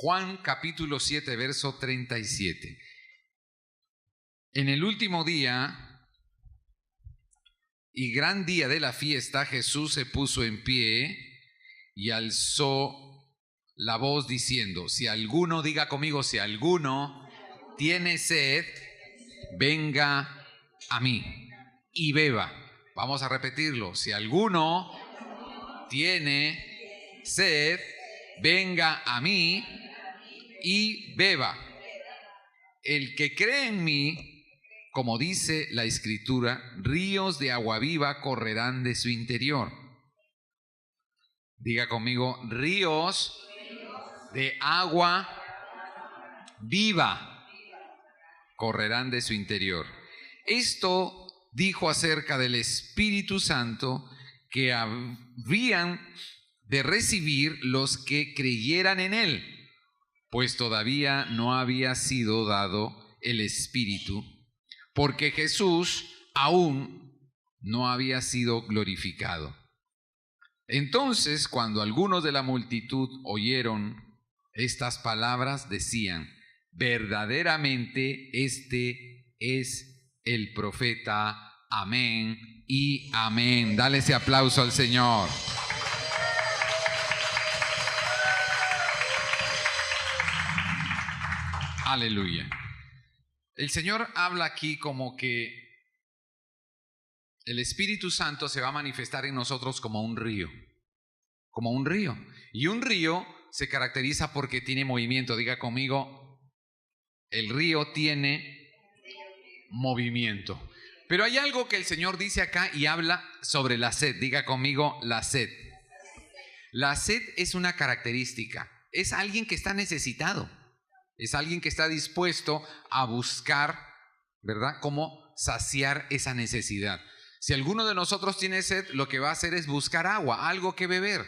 Juan capítulo 7, verso 37. En el último día y gran día de la fiesta, Jesús se puso en pie y alzó la voz diciendo, si alguno, diga conmigo, si alguno tiene sed, venga a mí y beba. Vamos a repetirlo, si alguno tiene sed, venga a mí y beba. El que cree en mí, como dice la Escritura, ríos de agua viva correrán de su interior. Diga conmigo, ríos de agua viva correrán de su interior. Esto dijo acerca del Espíritu Santo que habrían de recibir los que creyeran en Él, pues todavía no había sido dado el Espíritu, porque Jesús aún no había sido glorificado. Entonces, cuando algunos de la multitud oyeron estas palabras, decían, verdaderamente este es el profeta. Amén y amén. Dale ese aplauso al Señor. Aleluya. El Señor habla aquí como que el Espíritu Santo se va a manifestar en nosotros como un río. Como un río. Y un río se caracteriza porque tiene movimiento. Diga conmigo, el río tiene movimiento. Pero hay algo que el Señor dice acá y habla sobre la sed. Diga conmigo, la sed. La sed es una característica. Es alguien que está necesitado. Es alguien que está dispuesto a buscar, ¿verdad?, cómo saciar esa necesidad. Si alguno de nosotros tiene sed, lo que va a hacer es buscar agua, algo que beber.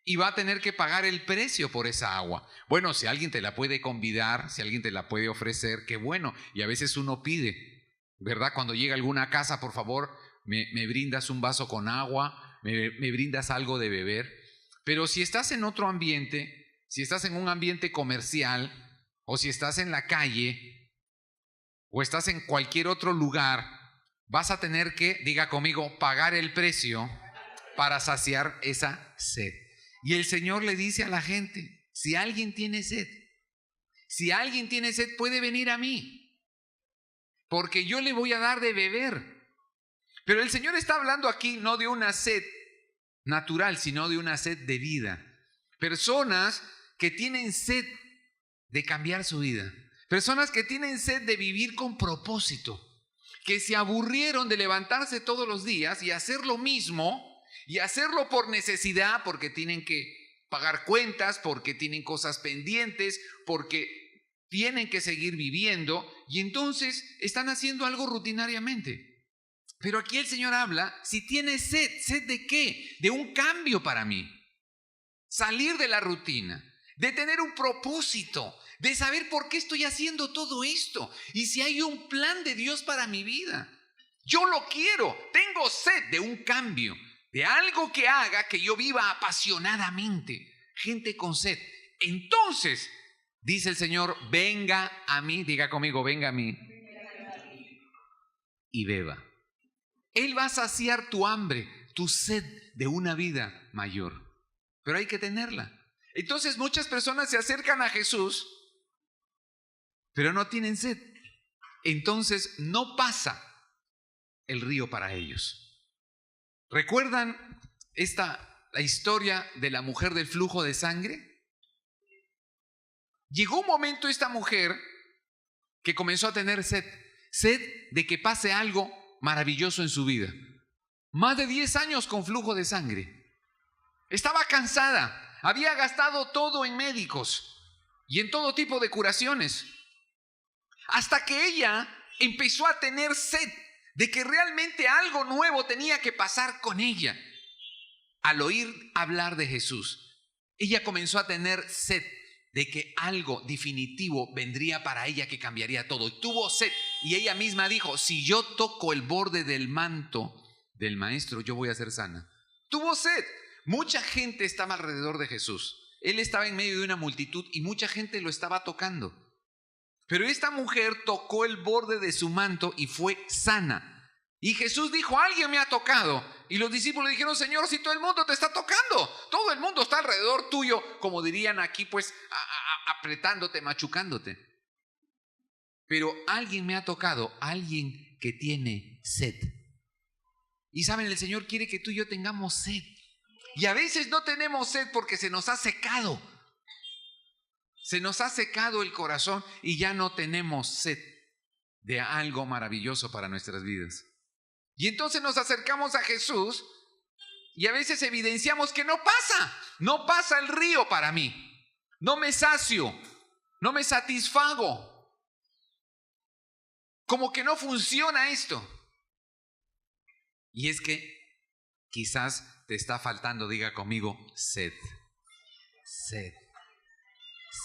Y va a tener que pagar el precio por esa agua. Bueno, si alguien te la puede convidar, si alguien te la puede ofrecer, qué bueno. Y a veces uno pide, ¿verdad? Cuando llega a alguna casa, por favor, me brindas un vaso con agua, me brindas algo de beber. Pero si estás en otro ambiente, si estás en un ambiente comercial, o si estás en la calle, o estás en cualquier otro lugar, vas a tener que, diga conmigo, pagar el precio para saciar esa sed. Y el Señor le dice a la gente, si alguien tiene sed, puede venir a mí, porque yo le voy a dar de beber. Pero el Señor está hablando aquí no de una sed natural, sino de una sed de vida. Personas que tienen sed de cambiar su vida. Personas que tienen sed de vivir con propósito, que se aburrieron de levantarse todos los días y hacer lo mismo, y hacerlo por necesidad, porque tienen que pagar cuentas, porque tienen cosas pendientes, porque tienen que seguir viviendo, y entonces están haciendo algo rutinariamente. Pero aquí el Señor habla, si tienes sed, ¿sed de qué? De un cambio para mí. Salir de la rutina, de tener un propósito, de saber por qué estoy haciendo todo esto y si hay un plan de Dios para mi vida. Yo lo quiero, tengo sed de un cambio, de algo que haga que yo viva apasionadamente. Gente con sed. Entonces, dice el Señor, venga a mí, diga conmigo, venga a mí y beba. Él va a saciar tu hambre, tu sed de una vida mayor, pero hay que tenerla. Entonces muchas personas se acercan a Jesús, pero no tienen sed. Entonces no pasa el río para ellos. ¿Recuerdan la historia de la mujer del flujo de sangre? Llegó un momento esta mujer que comenzó a tener sed de que pase algo maravilloso en su vida. Más de 10 años con flujo de sangre. Estaba cansada, había gastado todo en médicos y en todo tipo de curaciones. Hasta que ella empezó a tener sed de que realmente algo nuevo tenía que pasar con ella. Al oír hablar de Jesús, ella comenzó a tener sed de que algo definitivo vendría para ella que cambiaría todo. Y tuvo sed y ella misma dijo, si yo toco el borde del manto del Maestro, yo voy a ser sana. Tuvo sed. Mucha gente estaba alrededor de Jesús. Él estaba en medio de una multitud y mucha gente lo estaba tocando. Pero esta mujer tocó el borde de su manto y fue sana. Y Jesús dijo, alguien me ha tocado. Y los discípulos dijeron, Señor, si todo el mundo te está tocando, todo el mundo está alrededor tuyo, como dirían aquí, pues apretándote, machucándote. Pero alguien me ha tocado, alguien que tiene sed. Y saben, el Señor quiere que tú y yo tengamos sed. Y a veces no tenemos sed porque se nos ha secado. Se nos ha secado el corazón y ya no tenemos sed de algo maravilloso para nuestras vidas. Y entonces nos acercamos a Jesús y a veces evidenciamos que no pasa el río para mí. No me sacio, no me satisfago. Como que no funciona esto. Y es que quizás te está faltando, diga conmigo, sed. Sed.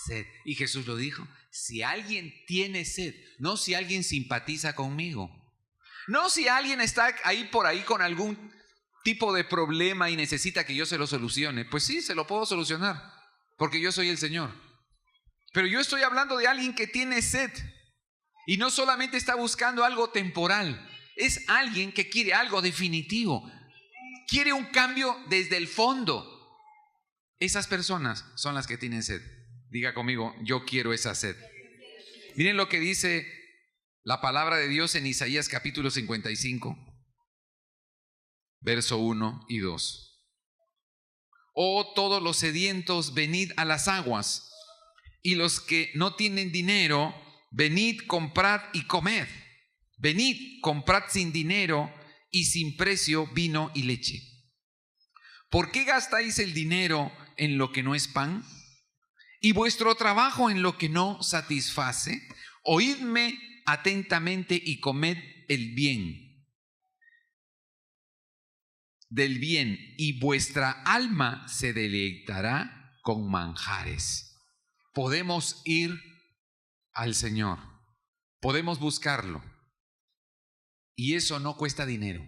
Sed. Y Jesús lo dijo, si alguien tiene sed, no si alguien simpatiza conmigo, no si alguien está ahí por ahí con algún tipo de problema y necesita que yo se lo solucione, pues sí, se lo puedo solucionar, porque yo soy el Señor. Pero yo estoy hablando de alguien que tiene sed y no solamente está buscando algo temporal, es alguien que quiere algo definitivo, quiere un cambio desde el fondo. Esas personas son las que tienen sed. Diga conmigo, yo quiero esa sed. Miren lo que dice la palabra de Dios en Isaías capítulo 55, verso 1 y 2. Oh, todos los sedientos, venid a las aguas, y los que no tienen dinero, venid, comprad y comed. Venid, comprad sin dinero y sin precio vino y leche. ¿Por qué gastáis el dinero en lo que no es pan? ¿Y vuestro trabajo en lo que no satisface? Oídme atentamente y comed el bien, del bien, y vuestra alma se deleitará con manjares. Podemos ir al Señor, podemos buscarlo, y eso no cuesta dinero.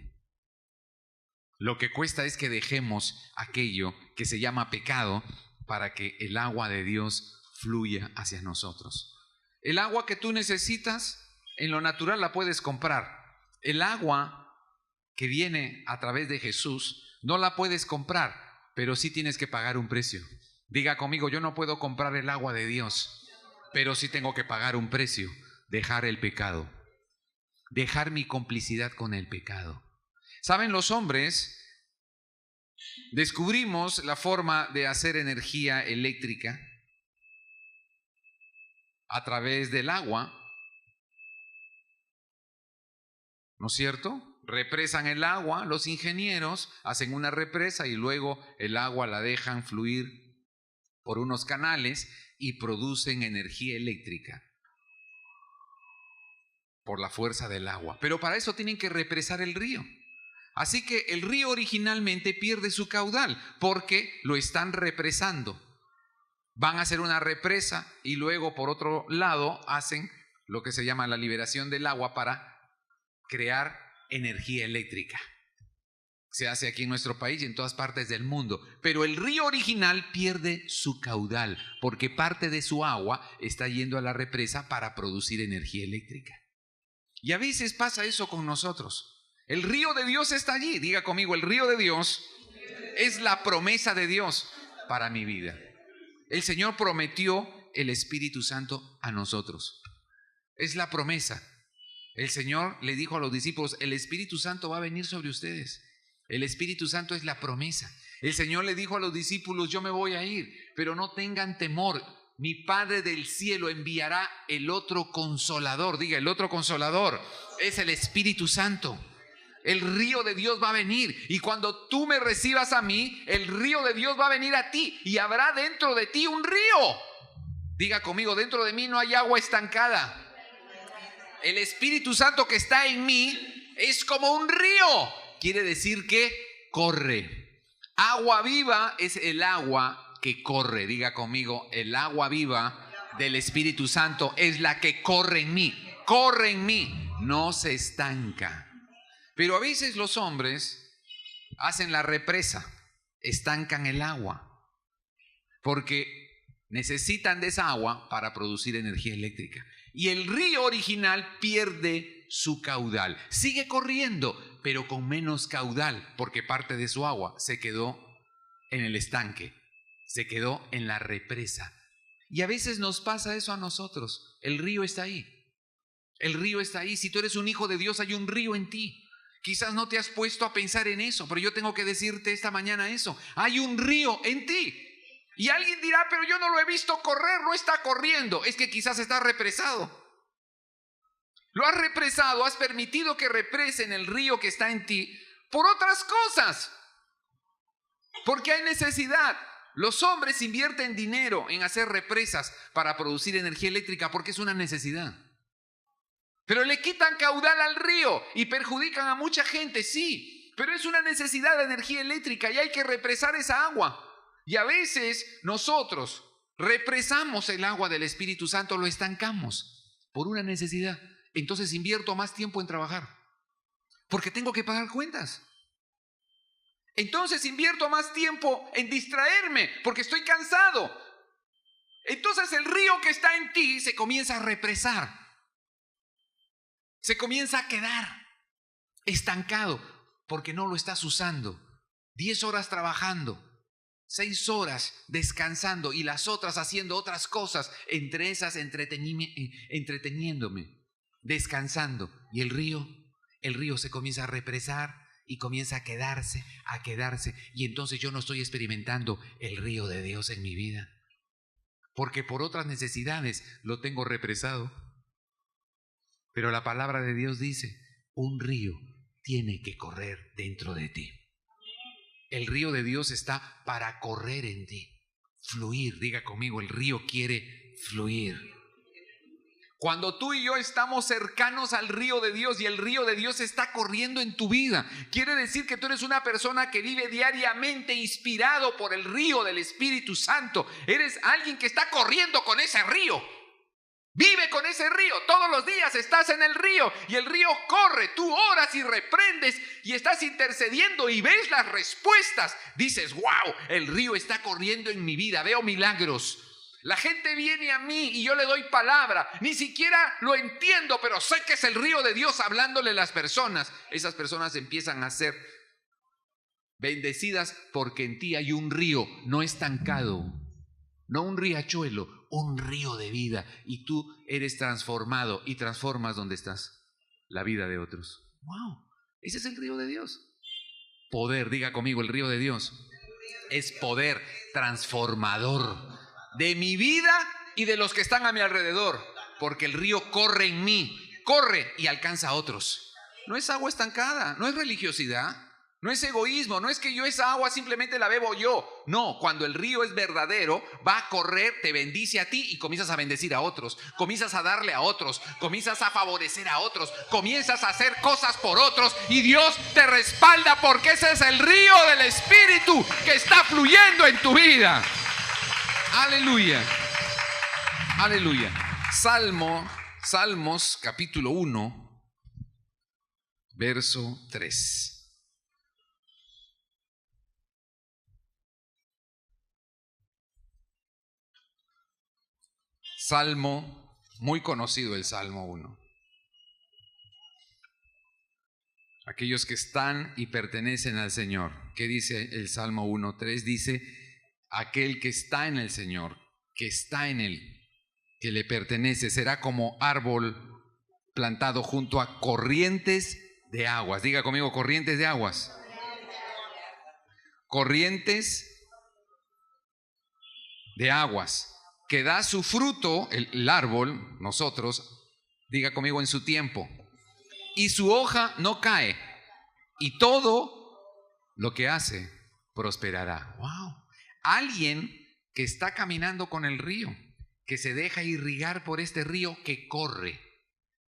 Lo que cuesta es que dejemos aquello que se llama pecado para que el agua de Dios fluya hacia nosotros. El agua que tú necesitas, en lo natural la puedes comprar. El agua que viene a través de Jesús, no la puedes comprar, pero sí tienes que pagar un precio. Diga conmigo, yo no puedo comprar el agua de Dios, pero sí tengo que pagar un precio. Dejar el pecado, dejar mi complicidad con el pecado. ¿Saben? Los hombres descubrimos la forma de hacer energía eléctrica a través del agua, ¿no es cierto? Represan el agua, los ingenieros hacen una represa y luego el agua la dejan fluir por unos canales y producen energía eléctrica por la fuerza del agua. Pero para eso tienen que represar el río. Así que el río originalmente pierde su caudal porque lo están represando. Van a hacer una represa y luego por otro lado hacen lo que se llama la liberación del agua para crear energía eléctrica. Se hace aquí en nuestro país y en todas partes del mundo. Pero el río original pierde su caudal porque parte de su agua está yendo a la represa para producir energía eléctrica. Y a veces pasa eso con nosotros. El río de Dios está allí. Diga conmigo, el río de Dios es la promesa de Dios para mi vida. El Señor prometió el Espíritu Santo a nosotros. Es la promesa. El Señor le dijo a los discípulos, el Espíritu Santo va a venir sobre ustedes. El Espíritu Santo es la promesa. El Señor le dijo a los discípulos, yo me voy a ir, pero no tengan temor. Mi Padre del cielo enviará el otro consolador. Diga, el otro consolador es el Espíritu Santo. El río de Dios va a venir y cuando tú me recibas a mí, el río de Dios va a venir a ti y habrá dentro de ti un río. Diga conmigo, dentro de mí no hay agua estancada. El Espíritu Santo que está en mí es como un río. Quiere decir que corre. Agua viva es el agua que corre. Diga conmigo, el agua viva del Espíritu Santo es la que corre en mí. Corre en mí, no se estanca. Pero a veces los hombres hacen la represa, estancan el agua. porque necesitan de esa agua para producir energía eléctrica. Y el río original pierde su caudal. Sigue corriendo, pero con menos caudal, porque parte de su agua se quedó en el estanque, se quedó en la represa. Y a veces nos pasa eso a nosotros. El río está ahí. El río está ahí. Si tú eres un hijo de Dios, hay un río en ti. Quizás no te has puesto a pensar en eso, pero yo tengo que decirte esta mañana eso. Hay un río en ti. Y alguien dirá, pero yo no lo he visto correr, no está corriendo. Es que quizás está represado. Lo has represado, has permitido que represen el río que está en ti por otras cosas. Porque hay necesidad. Los hombres invierten dinero en hacer represas para producir energía eléctrica porque es una necesidad. Pero le quitan caudal al río y perjudican a mucha gente, sí. Pero es una necesidad de energía eléctrica y hay que represar esa agua. Y a veces nosotros represamos el agua del Espíritu Santo, lo estancamos por una necesidad. Entonces invierto más tiempo en trabajar porque tengo que pagar cuentas. Entonces invierto más tiempo en distraerme porque estoy cansado. Entonces el río que está en ti se comienza a represar. Se comienza a quedar estancado porque no lo estás usando. 10 horas trabajando, 6 horas descansando y las otras haciendo otras cosas, entre esas entreteniéndome, descansando. Y el río se comienza a represar y comienza a quedarse. Y entonces yo no estoy experimentando el río de Dios en mi vida. Porque por otras necesidades lo tengo represado. Pero la palabra de Dios dice, un río tiene que correr dentro de ti. El río de Dios está para correr en ti. Fluir, diga conmigo, el río quiere fluir. Cuando tú y yo estamos cercanos al río de Dios y el río de Dios está corriendo en tu vida, quiere decir que tú eres una persona que vive diariamente inspirado por el río del Espíritu Santo. Eres alguien que está corriendo con ese río. Vive con ese río. Todos los días estás en el río y el río corre. Tú oras y reprendes y estás intercediendo y ves las respuestas. Dices, wow, el río está corriendo en mi vida. Veo milagros. La gente viene a mí y yo le doy palabra. Ni siquiera lo entiendo, pero sé que es el río de Dios hablándole a las personas. Esas personas empiezan a ser bendecidas porque en ti hay un río no estancado, no un riachuelo, un río de vida. Y tú eres transformado y transformas donde estás la vida de otros. Wow, ese es el río de Dios. Poder, diga conmigo, el río de Dios es poder transformador de mi vida y de los que están a mi alrededor, porque el río corre en mí, corre y alcanza a otros. No es agua estancada, no es religiosidad, no es egoísmo, no es que yo esa agua simplemente la bebo yo. No, cuando el río es verdadero, va a correr, te bendice a ti y comienzas a bendecir a otros, comienzas a darle a otros, comienzas a favorecer a otros, comienzas a hacer cosas por otros y Dios te respalda porque ese es el río del Espíritu que está fluyendo en tu vida. Aleluya, aleluya. Salmos capítulo 1, verso 3. Salmo, muy conocido el Salmo 1. Aquellos que están y pertenecen al Señor. ¿Qué dice el Salmo 1:3? Dice, aquel que está en el Señor, que está en Él, que le pertenece, será como árbol plantado junto a corrientes de aguas. Diga conmigo, corrientes de aguas. Corrientes de aguas. Que da su fruto, el árbol, nosotros, diga conmigo, en su tiempo. Y su hoja no cae. Y todo lo que hace prosperará. ¡Wow! Alguien que está caminando con el río, que se deja irrigar por este río que corre.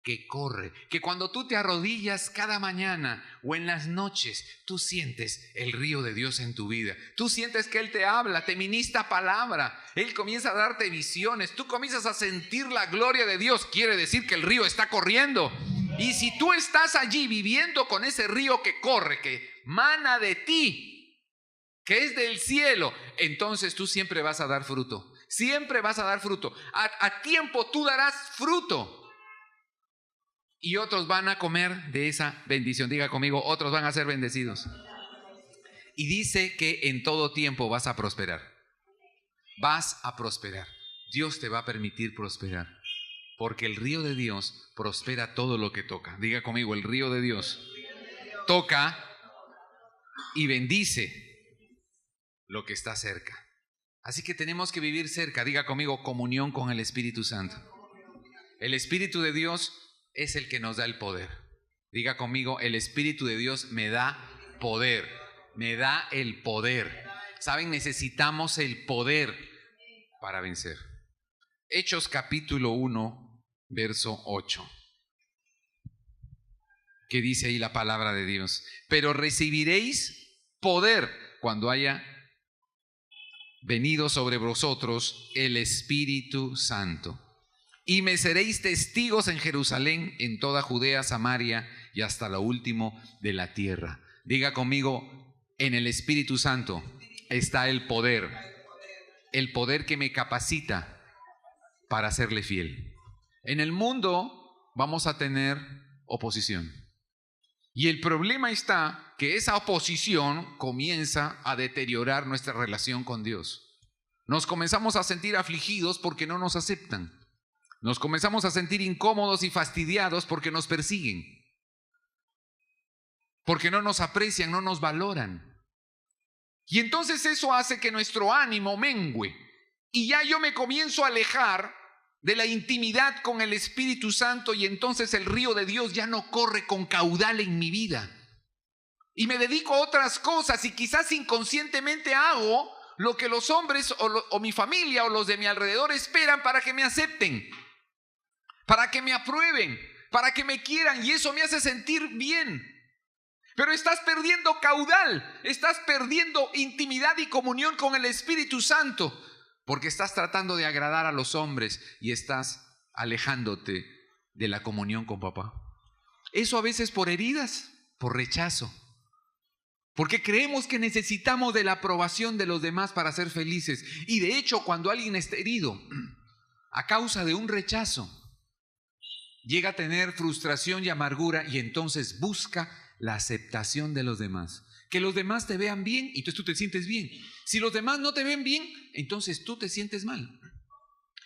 Que cuando tú te arrodillas cada mañana o en las noches, tú sientes el río de Dios en tu vida. Tú sientes que Él te habla, te ministra palabra. Él comienza a darte visiones. Tú comienzas a sentir la gloria de Dios. Quiere decir que el río está corriendo. Y si tú estás allí viviendo con ese río que corre, que mana de ti, que es del cielo, entonces tú siempre vas a dar fruto. Siempre vas a dar fruto. A tiempo tú darás fruto. Y otros van a comer de esa bendición. Diga conmigo, otros van a ser bendecidos. Y dice que en todo tiempo vas a prosperar. Vas a prosperar. Dios te va a permitir prosperar. Porque el río de Dios prospera todo lo que toca. Diga conmigo, el río de Dios toca y bendice lo que está cerca. Así que tenemos que vivir cerca. Diga conmigo, comunión con el Espíritu Santo. El Espíritu de Dios es el que nos da el poder. Diga conmigo, el Espíritu de Dios me da poder. Me da el poder. ¿Saben? Necesitamos el poder para vencer. Hechos capítulo 1, verso 8. ¿Qué dice ahí la palabra de Dios? Pero recibiréis poder cuando haya venido sobre vosotros el Espíritu Santo. Y me seréis testigos en Jerusalén, en toda Judea, Samaria y hasta lo último de la tierra. Diga conmigo, en el Espíritu Santo está el poder que me capacita para serle fiel. En el mundo vamos a tener oposición. Y el problema está que esa oposición comienza a deteriorar nuestra relación con Dios. Nos comenzamos a sentir afligidos porque no nos aceptan. Nos comenzamos a sentir incómodos y fastidiados porque nos persiguen, porque no nos aprecian, no nos valoran. Y entonces eso hace que nuestro ánimo mengüe. Y ya yo me comienzo a alejar de la intimidad con el Espíritu Santo y entonces el río de Dios ya no corre con caudal en mi vida. Y me dedico a otras cosas y quizás inconscientemente hago lo que los hombres o mi familia o los de mi alrededor esperan para que me acepten, para que me aprueben, para que me quieran, y eso me hace sentir bien. Pero estás perdiendo caudal, estás perdiendo intimidad y comunión con el Espíritu Santo, porque estás tratando de agradar a los hombres y estás alejándote de la comunión con papá. Eso a veces por heridas, por rechazo, porque creemos que necesitamos de la aprobación de los demás para ser felices. Y de hecho, cuando alguien está herido a causa de un rechazo, llega a tener frustración y amargura y entonces busca la aceptación de los demás. Que los demás te vean bien y entonces tú te sientes bien. Si los demás no te ven bien, entonces tú te sientes mal.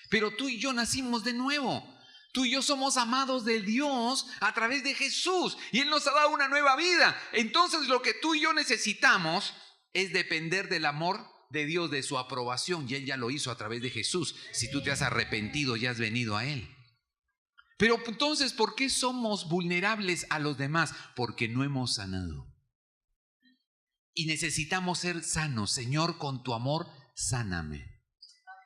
Pero tú y yo nacimos de nuevo. Tú y yo somos amados de Dios a través de Jesús y Él nos ha dado una nueva vida. Entonces lo que tú y yo necesitamos es depender del amor de Dios, de su aprobación, y Él ya lo hizo a través de Jesús. Si tú te has arrepentido y has venido a Él. Pero entonces, ¿por qué somos vulnerables a los demás? Porque no hemos sanado. Y necesitamos ser sanos. Señor, con tu amor, sáname.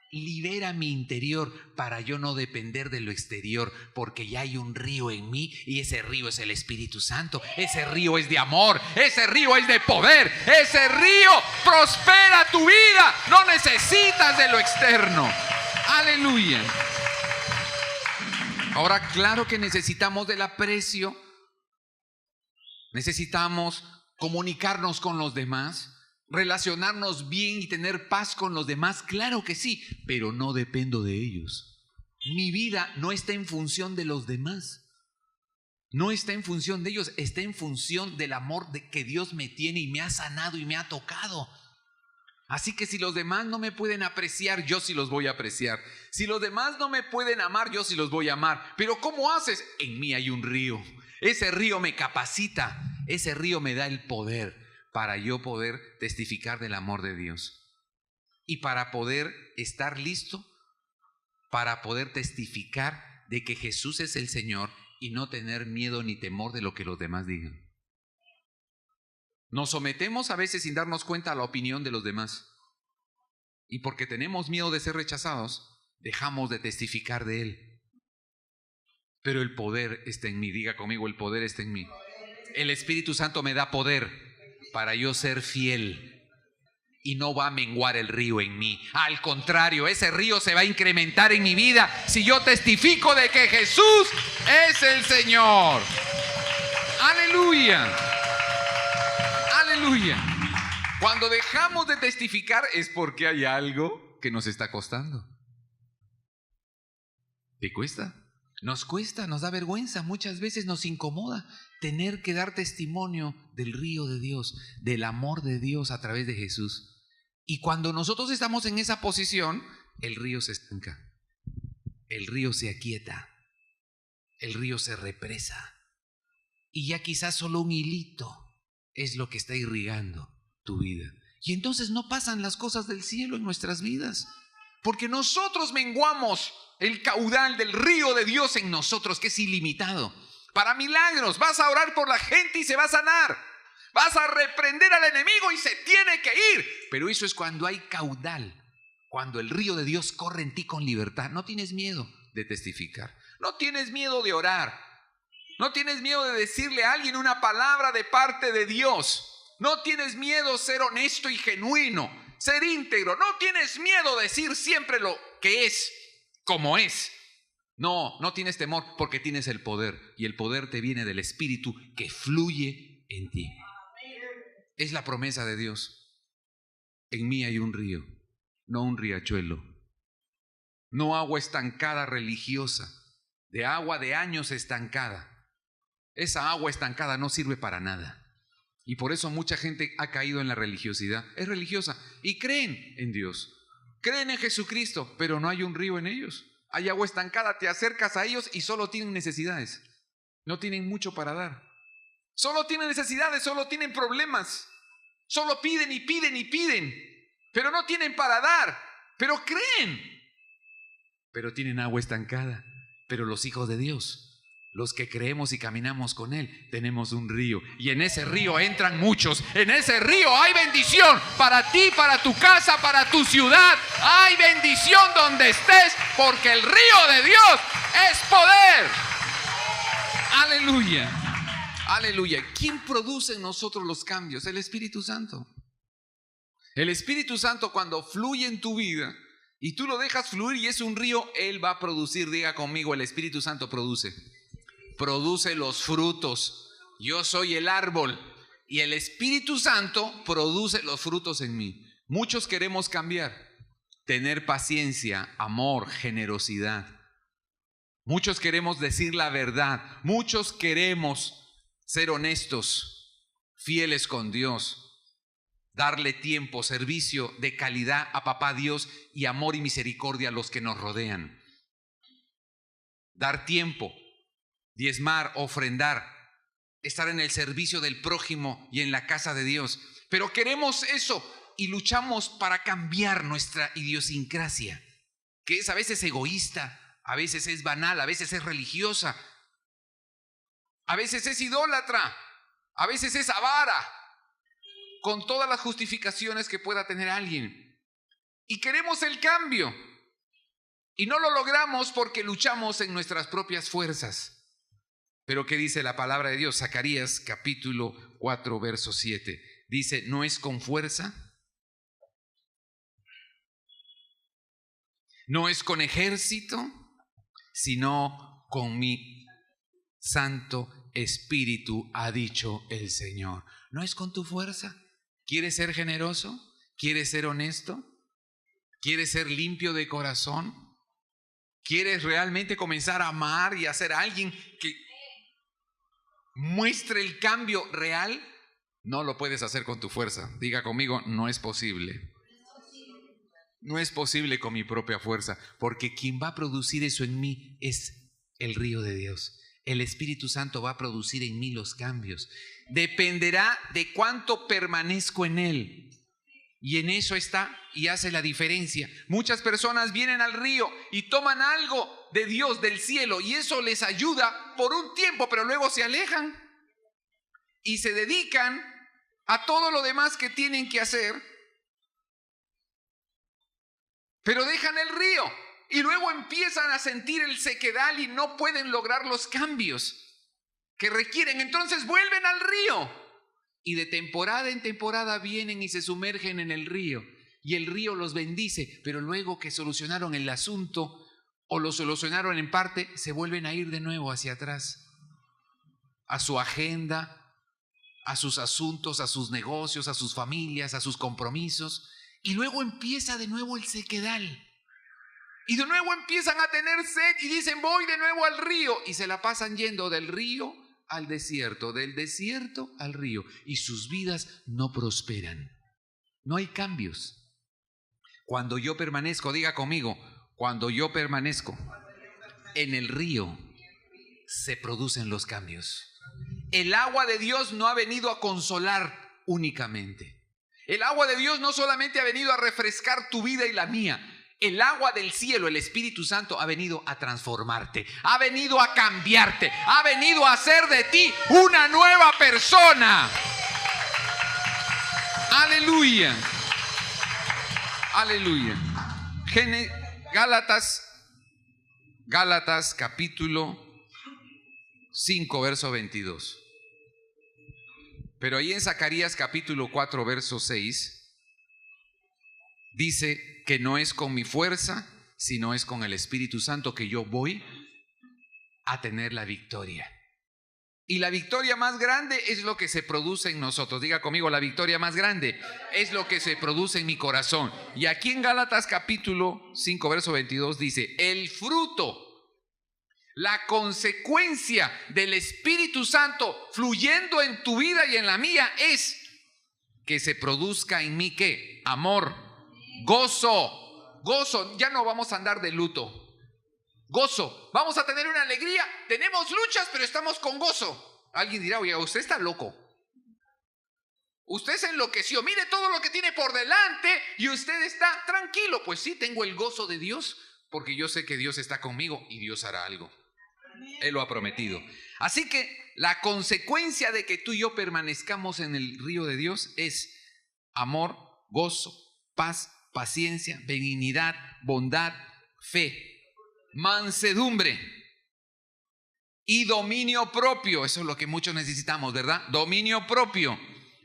Libera mi interior para yo no depender de lo exterior, porque ya hay un río en mí y ese río es el Espíritu Santo. Ese río es de amor, ese río es de poder, ese río prospera tu vida. No necesitas de lo externo. Aleluya. Ahora, claro que necesitamos del aprecio, necesitamos comunicarnos con los demás, relacionarnos bien y tener paz con los demás, claro que sí, pero no dependo de ellos. Mi vida no está en función de los demás, no está en función de ellos, está en función del amor que Dios me tiene y me ha sanado y me ha tocado. Así que si los demás no me pueden apreciar, yo sí los voy a apreciar. Si los demás no me pueden amar, yo sí los voy a amar. Pero ¿cómo haces? En mí hay un río. Ese río me capacita. Ese río me da el poder para yo poder testificar del amor de Dios. Y para poder estar listo, para poder testificar de que Jesús es el Señor y no tener miedo ni temor de lo que los demás digan. Nos sometemos a veces sin darnos cuenta a la opinión de los demás. Y porque tenemos miedo de ser rechazados, dejamos de testificar de Él. Pero el poder está en mí. Diga conmigo, el poder está en mí. El Espíritu Santo me da poder para yo ser fiel. Y no va a menguar el río en mí. Al contrario, ese río se va a incrementar en mi vida si yo testifico de que Jesús es el Señor. Aleluya. Aleluya. Cuando dejamos de testificar es porque hay algo que nos está costando. ¿Te cuesta? Nos da vergüenza, muchas veces nos incomoda tener que dar testimonio del río de Dios, del amor de Dios a través de Jesús. Y cuando nosotros estamos en esa posición, el río se estanca, el río se aquieta, el río se represa. Y ya quizás solo un hilito es lo que está irrigando tu vida. Y entonces no pasan las cosas del cielo en nuestras vidas, porque nosotros menguamos el caudal del río de Dios en nosotros, que es ilimitado. Para milagros, vas a orar por la gente y se va a sanar. Vas a reprender al enemigo y se tiene que ir. Pero eso es cuando hay caudal, cuando el río de Dios corre en ti con libertad. No tienes miedo de testificar, no tienes miedo de orar, no tienes miedo de decirle a alguien una palabra de parte de Dios. No tienes miedo de ser honesto y genuino, ser íntegro. No tienes miedo de decir siempre lo que es, como es. No tienes temor porque tienes el poder. Y el poder te viene del Espíritu que fluye en ti. Es la promesa de Dios. En mí hay un río, no un riachuelo. No agua estancada religiosa, de agua de años estancada. Esa agua estancada no sirve para nada. Y por eso mucha gente ha caído en la religiosidad. Es religiosa y creen en Dios, creen en Jesucristo, pero no hay un río en ellos. Hay agua estancada, te acercas a ellos y solo tienen necesidades. No tienen mucho para dar. Solo tienen necesidades, solo tienen problemas. Solo piden y piden y piden, pero no tienen para dar. Pero creen, pero tienen agua estancada. Pero los hijos de Dios, los que creemos y caminamos con Él, tenemos un río. Y en ese río entran muchos. En ese río hay bendición para ti, para tu casa, para tu ciudad. Hay bendición donde estés, porque el río de Dios es poder. Aleluya. Aleluya. ¿Quién produce en nosotros los cambios? El Espíritu Santo. El Espíritu Santo, cuando fluye en tu vida y tú lo dejas fluir y es un río, Él va a producir. Diga conmigo, el Espíritu Santo produce. Produce los frutos. Yo soy el árbol y el Espíritu Santo produce los frutos en mí. Muchos queremos cambiar, tener paciencia, amor, generosidad. Muchos queremos decir la verdad. Muchos queremos ser honestos, fieles con Dios, darle tiempo, servicio de calidad a Papá Dios y amor y misericordia a los que nos rodean. Dar tiempo, diezmar, ofrendar, estar en el servicio del prójimo y en la casa de Dios. Pero queremos eso y luchamos para cambiar nuestra idiosincrasia, que es a veces egoísta, a veces es banal, a veces es religiosa, a veces es idólatra, a veces es avara, con todas las justificaciones que pueda tener alguien. Y queremos el cambio. Y no lo logramos porque luchamos en nuestras propias fuerzas. Pero ¿qué dice la palabra de Dios? Zacarías capítulo 4, verso 7. Dice, no es con fuerza, no es con ejército, sino con mi Santo Espíritu, ha dicho el Señor. No es con tu fuerza. ¿Quieres ser generoso? ¿Quieres ser honesto? ¿Quieres ser limpio de corazón? ¿Quieres realmente comenzar a amar y a ser alguien que muestre el cambio real? No lo puedes hacer con tu fuerza. Diga conmigo, no es posible. No es posible con mi propia fuerza, porque quien va a producir eso en mí es el río de Dios. El Espíritu Santo va a producir en mí los cambios. Dependerá de cuánto permanezco en Él. Y en eso está y hace la diferencia. Muchas personas vienen al río y toman algo de Dios, del cielo, y eso les ayuda por un tiempo, pero luego se alejan y se dedican a todo lo demás que tienen que hacer, pero dejan el río y luego empiezan a sentir el sequedal y no pueden lograr los cambios que requieren. Entonces vuelven al río y de temporada en temporada vienen y se sumergen en el río y el río los bendice, pero luego que solucionaron el asunto o lo solucionaron en parte, se vuelven a ir de nuevo hacia atrás, a su agenda, a sus asuntos, a sus negocios, a sus familias, a sus compromisos, y luego empieza de nuevo el sequedal. Y de nuevo empiezan a tener sed y dicen, voy de nuevo al río, y se la pasan yendo del río al desierto, del desierto al río, y sus vidas no prosperan. No hay cambios. Cuando yo permanezco, diga conmigo, cuando yo permanezco en el río, se producen los cambios. El agua de Dios no ha venido a consolar únicamente. El agua de Dios no solamente ha venido a refrescar tu vida y la mía. El agua del cielo, el Espíritu Santo, ha venido a transformarte, ha venido a cambiarte, ha venido a hacer de ti una nueva persona. Aleluya. Aleluya. Gálatas capítulo 5, verso 22. Pero ahí en Zacarías capítulo 4, verso 6, dice que no es con mi fuerza, sino es con el Espíritu Santo que yo voy a tener la victoria. Y la victoria más grande es lo que se produce en nosotros. Diga conmigo, la victoria más grande es lo que se produce en mi corazón. Y aquí en Gálatas capítulo 5, verso 22 dice, el fruto, la consecuencia del Espíritu Santo fluyendo en tu vida y en la mía es que se produzca en mí, ¿qué? Amor, gozo, gozo. Ya no vamos a andar de luto. Gozo, vamos a tener una alegría. Tenemos luchas, pero estamos con gozo. Alguien dirá, oye, usted está loco. Usted se enloqueció. Mire todo lo que tiene por delante y usted está tranquilo. Pues sí, tengo el gozo de Dios, porque yo sé que Dios está conmigo y Dios hará algo. Él lo ha prometido. Así que la consecuencia de que tú y yo permanezcamos en el río de Dios es amor, gozo, paz, paciencia, benignidad, bondad, fe, mansedumbre y dominio propio. Eso es lo que muchos necesitamos, ¿verdad? Dominio propio.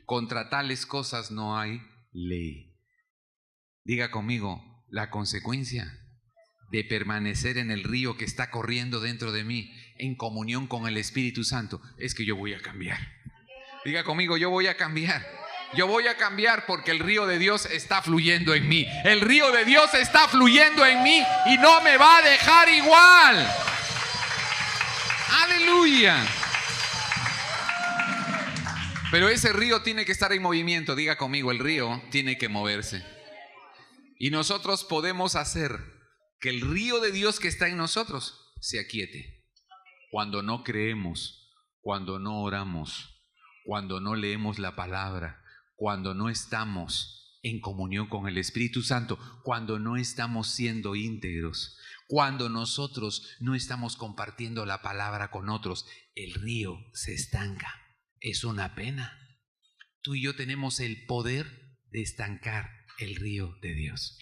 Contra tales cosas no hay ley. Diga conmigo, la consecuencia de permanecer en el río que está corriendo dentro de mí, en comunión con el Espíritu Santo, es que yo voy a cambiar. Diga conmigo, yo voy a cambiar. Yo voy a cambiar porque el río de Dios está fluyendo en mí. El río de Dios está fluyendo en mí y no me va a dejar igual. Aleluya. Pero ese río tiene que estar en movimiento. Diga conmigo, el río tiene que moverse. Y nosotros podemos hacer que el río de Dios que está en nosotros se aquiete. Cuando no creemos, cuando no oramos, cuando no leemos la palabra, cuando no estamos en comunión con el Espíritu Santo, cuando no estamos siendo íntegros, cuando nosotros no estamos compartiendo la palabra con otros, el río se estanca. Es una pena. Tú y yo tenemos el poder de estancar el río de Dios.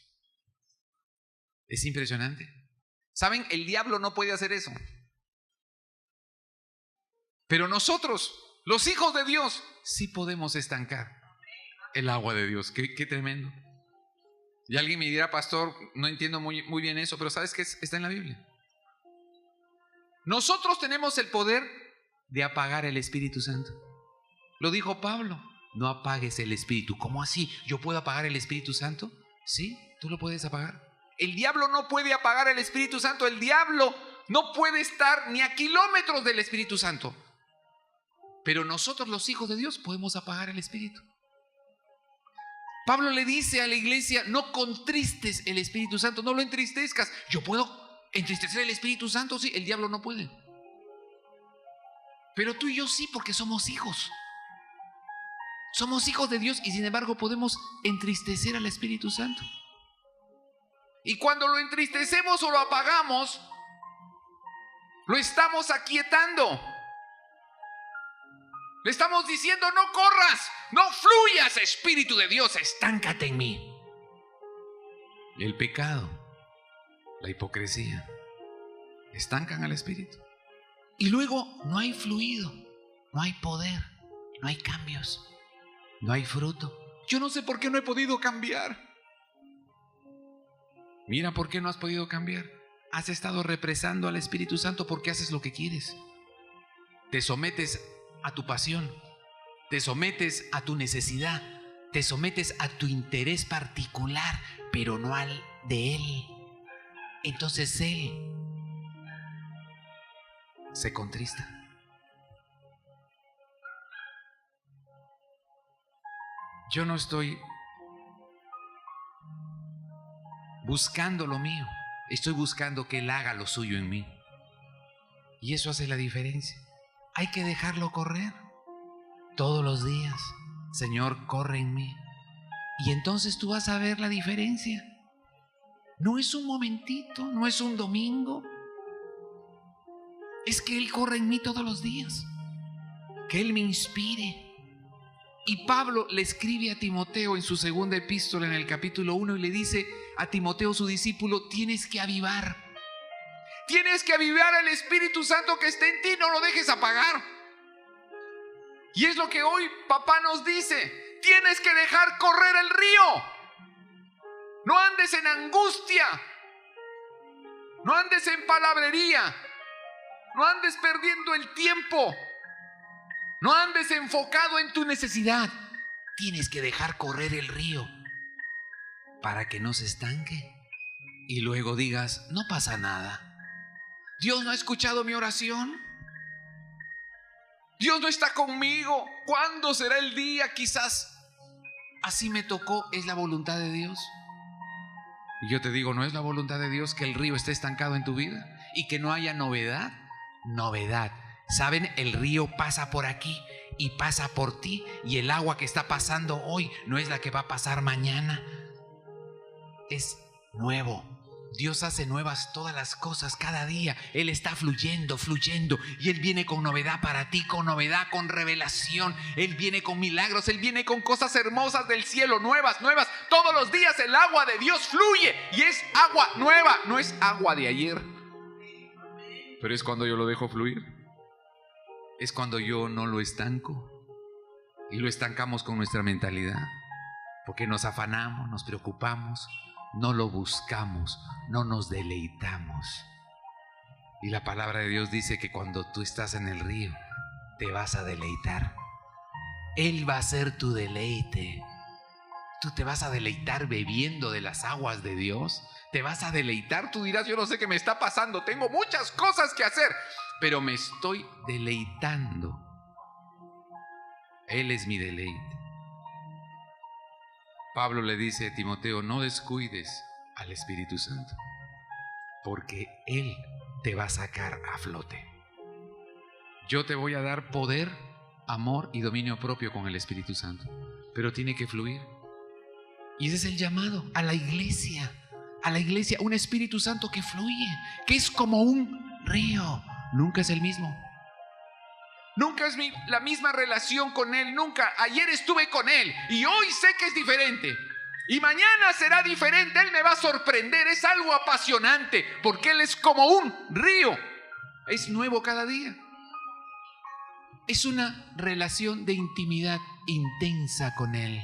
Es impresionante. ¿Saben? El diablo no puede hacer eso. Pero nosotros, los hijos de Dios, sí podemos estancar el agua de Dios. Qué tremendo. Y alguien me dirá, pastor, no entiendo muy bien eso, pero ¿sabes qué? Está en la Biblia. Nosotros tenemos el poder de apagar el Espíritu Santo. Lo dijo Pablo, no apagues el Espíritu. ¿Cómo así? ¿Yo puedo apagar el Espíritu Santo? Sí, tú lo puedes apagar. El diablo no puede apagar el Espíritu Santo. El diablo no puede estar ni a kilómetros del Espíritu Santo. Pero nosotros, los hijos de Dios, podemos apagar el Espíritu. Pablo le dice a la iglesia, no contristes el Espíritu Santo, no lo entristezcas. ¿Yo puedo entristecer el Espíritu Santo? Sí, el diablo no puede. Pero tú y yo sí, porque somos hijos. Somos hijos de Dios y sin embargo podemos entristecer al Espíritu Santo. Y cuando lo entristecemos o lo apagamos, lo estamos aquietando. Le estamos diciendo, no corras, no fluyas, Espíritu de Dios, estáncate en mí. El pecado, la hipocresía, estancan al Espíritu. Y luego no hay fluido, no hay poder, no hay cambios, no hay fruto. Yo no sé por qué no he podido cambiar. Mira por qué no has podido cambiar. Has estado represando al Espíritu Santo porque haces lo que quieres. Te sometes a tu pasión, Te sometes a tu necesidad, te sometes a tu interés particular, pero no al de Él. Entonces Él se contrista. Yo no estoy buscando lo mío, estoy buscando que Él haga lo suyo en mí. Y eso hace la diferencia. Hay que dejarlo correr todos los días. Señor, corre en mí. Y entonces tú vas a ver la diferencia. No es un momentito, no es un domingo. Es que Él corre en mí todos los días. Que Él me inspire. Y Pablo le escribe a Timoteo en su segunda epístola, en el capítulo 1, y le dice a Timoteo, su discípulo: tienes que avivar. Tienes que avivar el Espíritu Santo que está en ti, no lo dejes apagar. Y es lo que hoy papá nos dice: tienes que dejar correr el río. No andes en angustia, no andes en palabrería, no andes perdiendo el tiempo, no andes enfocado en tu necesidad. Tienes que dejar correr el río para que no se estanque y luego digas: no pasa nada. Dios no ha escuchado mi oración. Dios no está conmigo. ¿Cuándo será el día? Quizás así me tocó. ¿Es la voluntad de Dios? Y yo te digo, ¿no es la voluntad de Dios que el río esté estancado en tu vida y que no haya novedad? Novedad. ¿Saben? El río pasa por aquí y pasa por ti, y el agua que está pasando hoy no es la que va a pasar mañana. Es nuevo. Dios hace nuevas todas las cosas cada día. Él está fluyendo, fluyendo, y Él viene con novedad para ti, con novedad, con revelación. Él viene con milagros, Él viene con cosas hermosas del cielo, nuevas. Todos los días el agua de Dios fluye y es agua nueva, no es agua de ayer. Pero es cuando yo lo dejo fluir. Es cuando yo no lo estanco. Y lo estancamos con nuestra mentalidad, porque nos afanamos, nos preocupamos, no lo buscamos, no nos deleitamos. Y la palabra de Dios dice que cuando tú estás en el río, te vas a deleitar. Él va a ser tu deleite. Tú te vas a deleitar bebiendo de las aguas de Dios. Te vas a deleitar. Tú dirás: yo no sé qué me está pasando, tengo muchas cosas que hacer, pero me estoy deleitando. Él es mi deleite. Pablo le dice a Timoteo: no descuides al Espíritu Santo, porque Él te va a sacar a flote. Yo te voy a dar poder, amor y dominio propio con el Espíritu Santo, pero tiene que fluir. Y ese es el llamado a la iglesia. A la iglesia, un Espíritu Santo que fluye, que es como un río. Nunca es el mismo. Nunca es la misma relación con Él, nunca. Ayer estuve con Él y hoy sé que es diferente. Y mañana será diferente. Él me va a sorprender. Es algo apasionante porque Él es como un río. Es nuevo cada día. Es una relación de intimidad intensa con Él.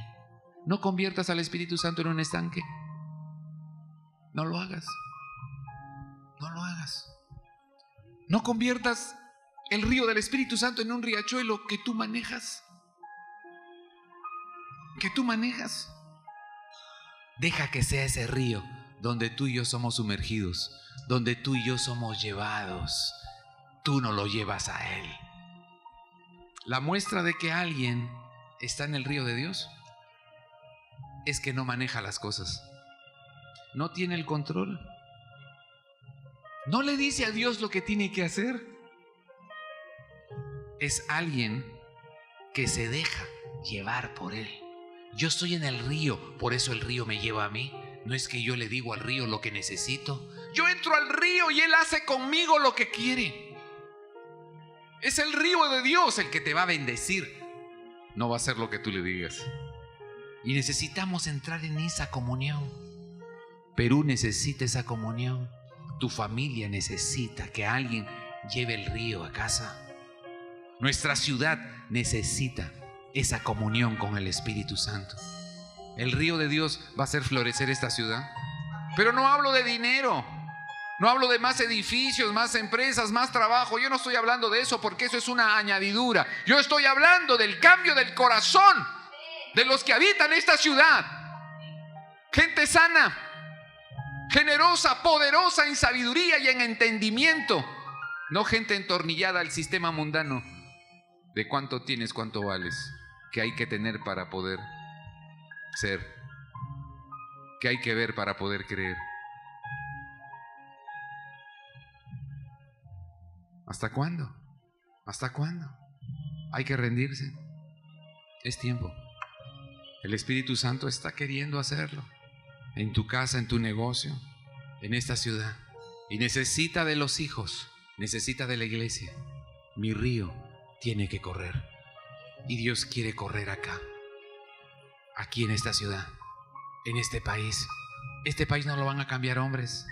No conviertas al Espíritu Santo en un estanque. No lo hagas. No lo hagas. No conviertas el río del Espíritu Santo en un riachuelo que tú manejas. Que tú manejas. Deja que sea ese río donde tú y yo somos sumergidos, donde tú y yo somos llevados. Tú no lo llevas a Él. La muestra de que alguien está en el río de Dios es que no maneja las cosas. No tiene el control. No le dice a Dios lo que tiene que hacer. Es alguien que se deja llevar por Él. Yo estoy en el río, por eso el río me lleva a mí. No es que yo le digo al río lo que necesito. Yo entro al río y Él hace conmigo lo que quiere. Es el río de Dios el que te va a bendecir. No va a hacer lo que tú le digas. Y necesitamos entrar en esa comunión. Perú necesita esa comunión. Tu familia necesita que alguien lleve el río a casa. Nuestra ciudad necesita esa comunión con el Espíritu Santo. El río de Dios va a hacer florecer esta ciudad. Pero no hablo de dinero. No hablo de más edificios, más empresas, más trabajo. Yo no estoy hablando de eso porque eso es una añadidura. Yo estoy hablando del cambio del corazón de los que habitan esta ciudad. Gente sana, generosa, poderosa en sabiduría y en entendimiento. No gente entornillada al sistema mundano de cuánto tienes, cuánto vales, que hay que tener para poder ser, que hay que ver para poder creer. ¿Hasta cuándo? ¿Hasta cuándo? Hay que rendirse. Es tiempo. El Espíritu Santo está queriendo hacerlo en tu casa, en tu negocio, en esta ciudad. Y necesita de los hijos, necesita de la iglesia. Mi río tiene que correr. Y Dios quiere correr acá, aquí en esta ciudad, en este país. Este país no lo van a cambiar hombres.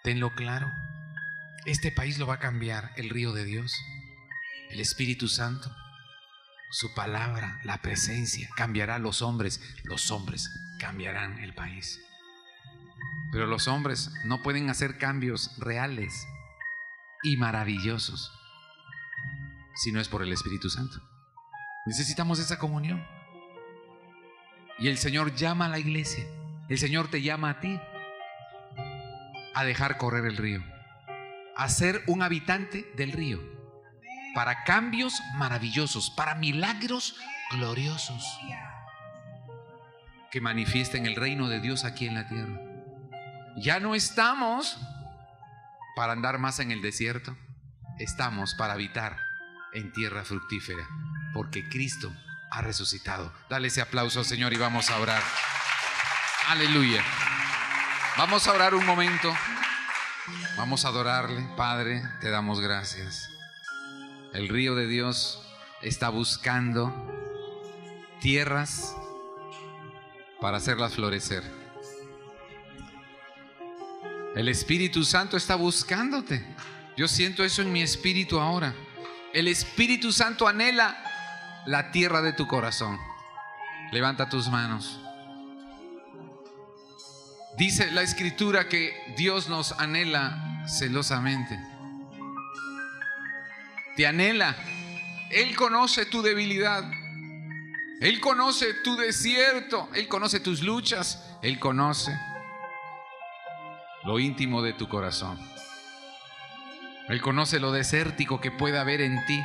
Tenlo claro. Este país lo va a cambiar el río de Dios, el Espíritu Santo, su palabra, la presencia. Cambiará a los hombres cambiarán el país. Pero los hombres no pueden hacer cambios reales y maravillosos si no es por el Espíritu Santo. Necesitamos esa comunión. Y el Señor llama a la iglesia, el Señor te llama a ti a dejar correr el río, a ser un habitante del río, para cambios maravillosos, para milagros gloriosos que manifiesten el reino de Dios aquí en la tierra. Ya no estamos para andar más en el desierto, estamos para habitar en tierra fructífera, porque Cristo ha resucitado. Dale ese aplauso, Señor, y vamos a orar. Aleluya. Vamos a orar un momento. Vamos a adorarle. Padre, te damos gracias. El río de Dios está buscando tierras para hacerlas florecer. El Espíritu Santo está buscándote. Yo siento eso en mi espíritu ahora. El Espíritu Santo anhela la tierra de tu corazón. Levanta tus manos. Dice la Escritura que Dios nos anhela celosamente. Te anhela. Él conoce tu debilidad. Él conoce tu desierto. Él conoce tus luchas. Él conoce lo íntimo de tu corazón. Él conoce lo desértico que puede haber en ti.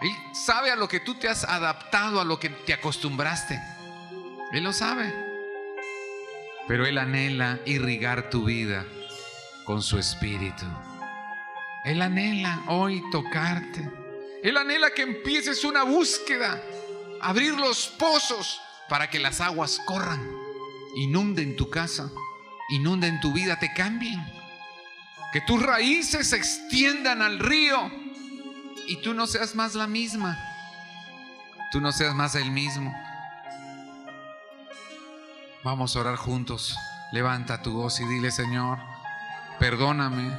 Él sabe a lo que tú te has adaptado, a lo que te acostumbraste. Él lo sabe. Pero Él anhela irrigar tu vida con su Espíritu. Él anhela hoy tocarte. Él anhela que empieces una búsqueda, abrir los pozos para que las aguas corran, inunden tu casa, inunden tu vida, te cambien. Que tus raíces se extiendan al río y tú no seas más la misma. Tú no seas más el mismo. Vamos a orar juntos. Levanta tu voz y dile: Señor, perdóname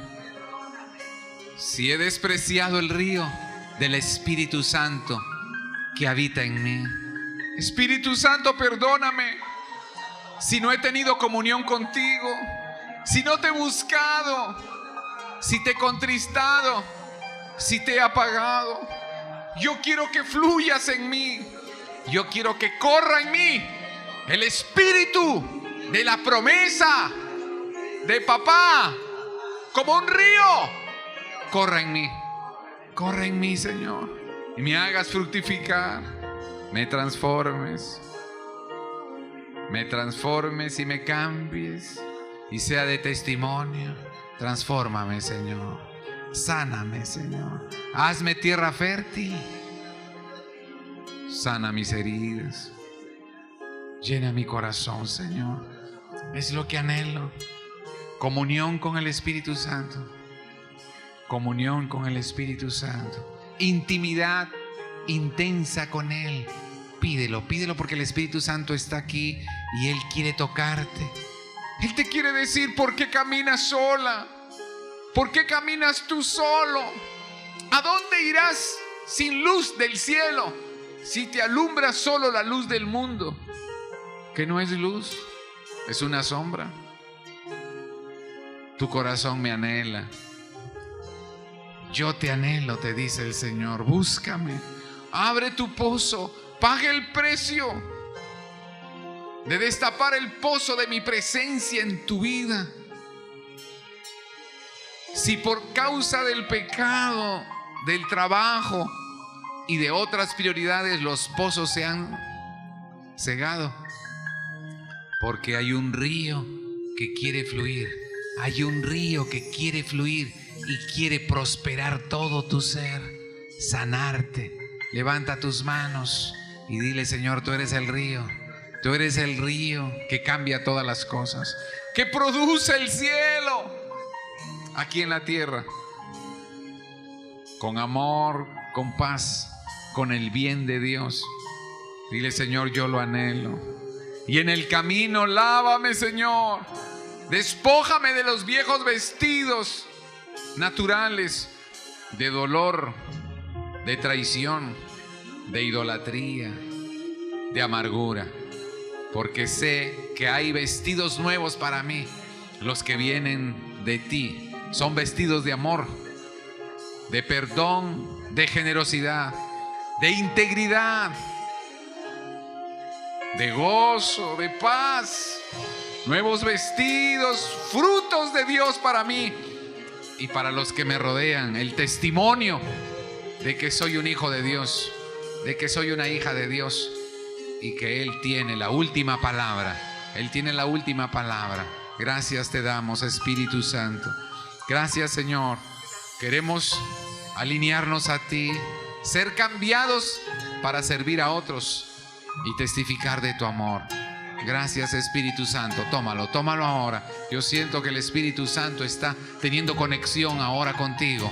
si he despreciado el río del Espíritu Santo que habita en mí. Espíritu Santo, perdóname si no he tenido comunión contigo, si no te he buscado, si te he contristado, si te he apagado. Yo quiero que fluyas en mí. Yo quiero que corra en mí el espíritu de la promesa de papá, como un río. Corra en mí, Señor, y me hagas fructificar, me transformes y me cambies y sea de testimonio. Transfórmame, Señor, sáname, Señor, hazme tierra fértil, sana mis heridas, llena mi corazón, Señor. Es lo que anhelo. Comunión con el Espíritu Santo. Comunión con el Espíritu Santo. Intimidad intensa con Él. Pídelo porque el Espíritu Santo está aquí y Él quiere tocarte. Él te quiere decir: ¿por qué caminas sola? ¿Por qué caminas tú solo? ¿A dónde irás sin luz del cielo si te alumbra solo la luz del mundo? Que no es luz, es una sombra. Tu corazón me anhela. Yo te anhelo, te dice el Señor. Búscame. Abre tu pozo. Paga el precio de destapar el pozo de mi presencia en tu vida. Si por causa del pecado, del trabajo y de otras prioridades los pozos se han cegado, porque hay un río que quiere fluir. Hay un río que quiere fluir y quiere prosperar todo tu ser, sanarte. Levanta tus manos y dile: Señor, tú eres el río. Tú eres el río que cambia todas las cosas, que produce el cielo aquí en la tierra, con amor, con paz, con el bien de Dios. Dile: Señor, yo lo anhelo. Y en el camino lávame, Señor. Despójame de los viejos vestidos naturales de dolor, de traición, de idolatría, de amargura. Porque sé que hay vestidos nuevos para mí. Los que vienen de ti son vestidos de amor, de perdón, de generosidad, de integridad, de gozo, de paz. Nuevos vestidos, frutos de Dios para mí y para los que me rodean. El testimonio de que soy un hijo de Dios, de que soy una hija de Dios y que Él tiene la última palabra. Él tiene la última palabra. Gracias te damos, Espíritu Santo. Gracias, Señor. Queremos alinearnos a ti, ser cambiados para servir a otros y testificar de tu amor. Gracias, Espíritu Santo. Tómalo ahora. Yo siento que el Espíritu Santo está teniendo conexión ahora contigo,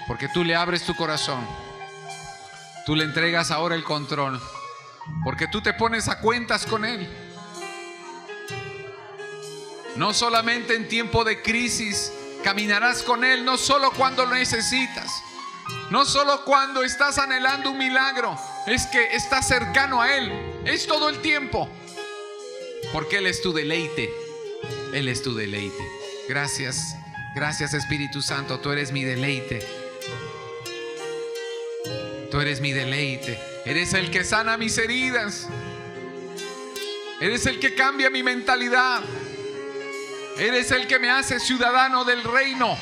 porque tú le abres tu corazón. Tú le entregas ahora el control, porque tú te pones a cuentas con Él. No solamente en tiempo de crisis caminarás con Él, no solo cuando lo necesitas, no solo cuando estás anhelando un milagro, es que estás cercano a Él, es todo el tiempo, porque Él es tu deleite. Él es tu deleite. Gracias, gracias, Espíritu Santo. Tú eres mi deleite. Tú eres mi deleite. Eres el que sana mis heridas. Eres el que cambia mi mentalidad. Eres el que me hace ciudadano del reino,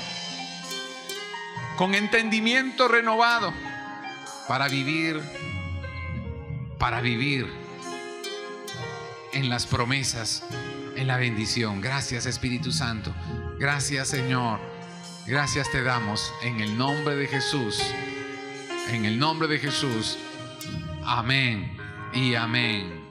con entendimiento renovado para vivir en las promesas, en la bendición. Gracias, Espíritu Santo. Gracias, Señor. Gracias te damos en el nombre de Jesús. En el nombre de Jesús. Amén y amén.